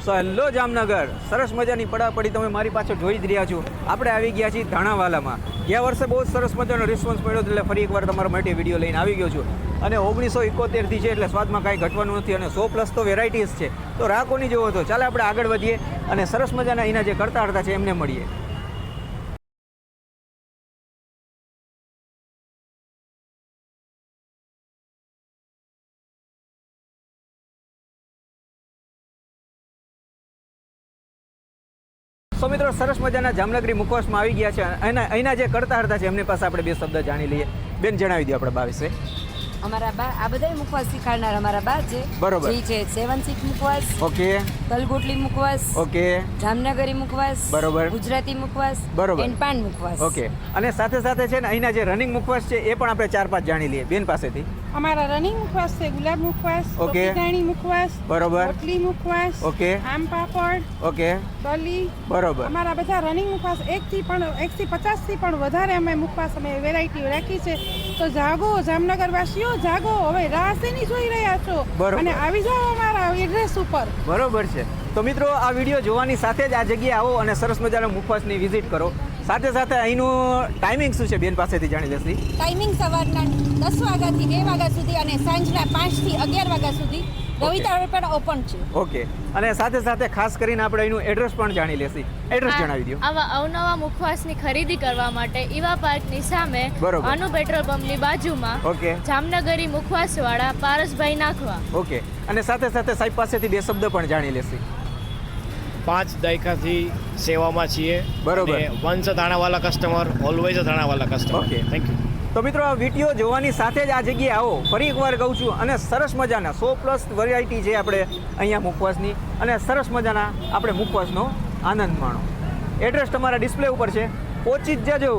So hello Jamnagar, સરસ મજાની પડાપડી તમે મારી પાછળ જોઈ જ રહ્યા છો. આપણે આવી ગયા છીએ ધાણાવાલામાં. ગયા વર્ષે બહુ સરસ મજાનો રિસ્પોન્સ મળ્યો એટલે ફરી એકવાર તમારા માટે વિડીયો લઈને આવી ગયો છું. અને 1971થી છે એટલે સ્વાદમાં કાંઈ ઘટવાનું નથી અને 100+ તો વેરાયટીઝ છે. તો રાહ કોની જોવો તો ચાલે આપણે આગળ વધીએ અને સરસ મજાના અહીંના જે કરતા હડતા છે એમને મળીએ. તો મિત્રો સરસ મજાના જામનગરી મુખવાસમાં આવી ગયા છે અને અહીંના જે કરતા હડતા છે એમની પાસે આપણે બે શબ્દ જાણી લઈએ. બેન, જણાવી દો આપણે બા વિશે. અમારા બા આ બધા મુખવાસ શીખાડનાર અમારા બા છે. બરોબર. જે છે 7-6 મુખવાસ, ઓકે, તલગોટલી મુખવાસ, ઓકે, જામનગરી મુખવાસ, બરોબર, ગુજરાતી મુખવાસ, બરોબર, એન્ડ પાન મુખવાસ. ઓકે. અને સાથે સાથે છે ને અહીંના જે રનિંગ મુખવાસ છે એ પણ આપણે 4-5 જાણી લઈએ બેન પાસેથી. અમારા રનિંગ મુખવાસ છે ગુલાબ મુખવાસ, ઓકે, ગાણી મુખવાસ, બરોબર, રોટલી મુખવાસ, ઓકે, આમ પાપડ, ઓકે, દલી. બરોબર. અમારા બધા રનિંગ મુખવાસ 150 થી પણ વધારે અમે મુખવાસ અમે વેરાયટી રાખી છે. તો જાગો જામનગર વાસીઓ, જાગો, હવે રાહ શેની જોઈ રહ્યા છો? બરોબર. અને આવી જાઓ અમારા એડ્રેસ ઉપર. બરોબર છે. તો મિત્રો આ વિડીયો જોવાની સાથે જ આ જગ્યાએ આવો અને સરસ મજાના મુખવાસની વિઝિટ કરો. સાથે સાથે અહીંનું ટાઈમિંગ શું છે બેન પાસેથી જાણી લેશી. ટાઈમિંગ સવારના 10 વાગ્યાથી 2 વાગ્યા સુધી અને સાંજના 5 થી 11 વાગ્યા સુધી રવિવારે પણ ઓપન છે. ઓકે. અને સાથે સાથે ખાસ કરીને આપણે અહીંનું એડ્રેસ પણ જાણી લેશી. એડ્રેસ જણાવી દો. આવા અવનવા મુખવાસની ખરીદી કરવા માટે ઈવા પાર્કની સામે બરોબર. અનુ પેટ્રોલ પંપની બાજુમાં ઓકે, જામનગરી મુખવાસવાળા પારસભાઈ નાખવા. ઓકે. અને સાથે સાથે સાહેબ પાસેથી બે શબ્દ પણ જાણી લેશી. 5 દાયકાથી સેવામાં છીએ. બરોબર. Once Dhanawala customer, always Dhanawala customer. Okay. Thank you. તો મિત્રો આ વિડીયો જોવાની સાથે જ આ જગ્યાએ આવો. ફરી એકવાર કહું છું અને સરસ મજાના 100+ વેરાયટી છે આપણે અહીંયા મુખવાસની અને સરસ મજાના આપણે મુખવાસનો આનંદ માણો. એડ્રેસ તમારા ડિસ્પ્લે ઉપર છે, પહોંચી જ જજો.